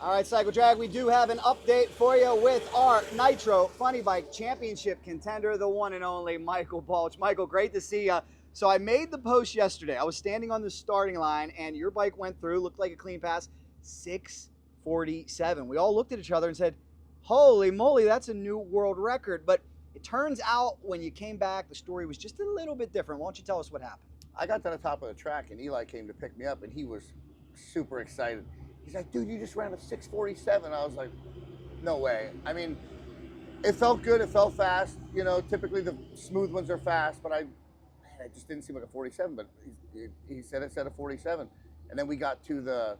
All right, Cycle Drag, we do have an update for you with our Nitro Funny Bike Championship contender, the one and only Michael Balch. Michael, great to see you. So I made the post yesterday. I was standing on the starting line, and your bike went through, looked like a clean pass, 6:47. We all looked at each other and said, holy moly, that's a new world record. But it turns out when you came back, the story was just a little bit different. Why don't you tell us what happened? I got to the top of the track, and Eli came to pick me up, and he was super excited. He's like, dude, you just ran a 6:47. I was like, no way. I mean, it felt good. It felt fast. You know, typically the smooth ones are fast, but I just didn't seem like a 47. But he said it said a 47. And then we got to the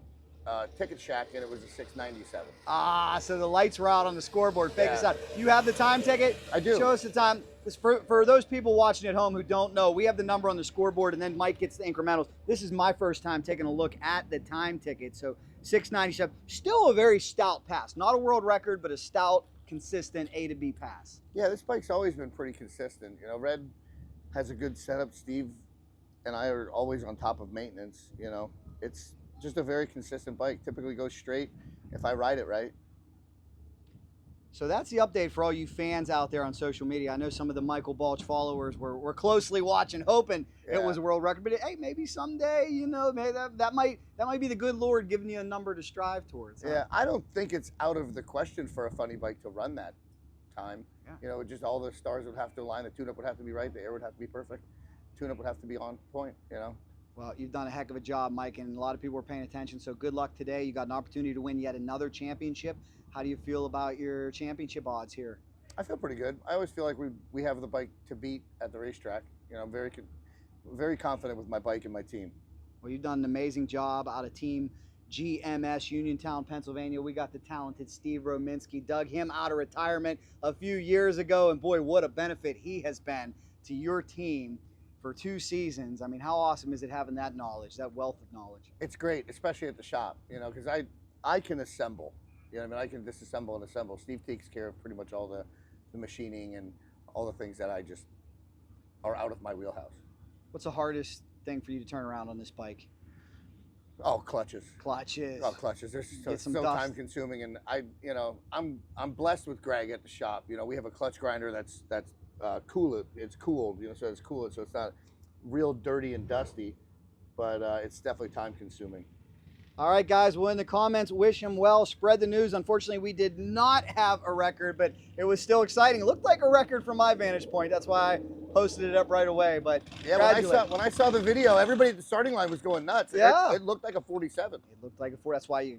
ticket shack, and it was a 6:97. Ah, so the lights were out on the scoreboard. Fake us out. You have the time ticket? I do. Show us the time. For those people watching at home who don't know, we have the number on the scoreboard, and then Mike gets the incrementals. This is my first time taking a look at the time ticket. So 6:97, still a very stout pass. Not a world record, but a stout, consistent A to B pass. Yeah, this bike's always been pretty consistent. You know, Red has a good setup. Steve and I are always on top of maintenance. You know, it's just a very consistent bike. Typically goes straight if I ride it right. So that's the update for all you fans out there on social media. I know some of the Michael Balch followers were closely watching, hoping it was a world record. But hey, maybe someday, you know, maybe that might be the good Lord giving you a number to strive towards. Yeah, I don't think it's out of the question for a funny bike to run that time. Yeah. You know, just all the stars would have to align. The tune-up would have to be right. The air would have to be perfect. Tune-up would have to be on point, you know. Well, you've done a heck of a job, Mike, and a lot of people were paying attention. So good luck today. You got an opportunity to win yet another championship. How do you feel about your championship odds here? I feel pretty good. I always feel like we have the bike to beat at the racetrack. You know, I'm very confident with my bike and my team. Well, you've done an amazing job out of Team GMS, Uniontown, Pennsylvania. We got the talented Steve Rominski, dug him out of retirement a few years ago, and boy, what a benefit he has been to your team for 2 seasons. I mean, how awesome is it having that knowledge, that wealth of knowledge? It's great, especially at the shop, you know, because I can assemble. You know what I mean? I can disassemble and assemble. Steve takes care of pretty much all the machining and all the things that I just are out of my wheelhouse. What's the hardest thing for you to turn around on this bike? Oh, clutches. Clutches. Oh, clutches. They're so time consuming, and I'm blessed with Greg at the shop. You know, we have a clutch grinder that's cool. It's cooled, you know, so it's cooled, so it's not real dirty and dusty, but it's definitely time consuming. All right, guys, well, in the comments, wish him well, spread the news. Unfortunately, we did not have a record, but it was still exciting. It looked like a record from my vantage point. That's why I posted it up right away. But yeah, when I saw the video, everybody at the starting line was going nuts. Yeah. It looked like a 47. It looked like a 4. That's why you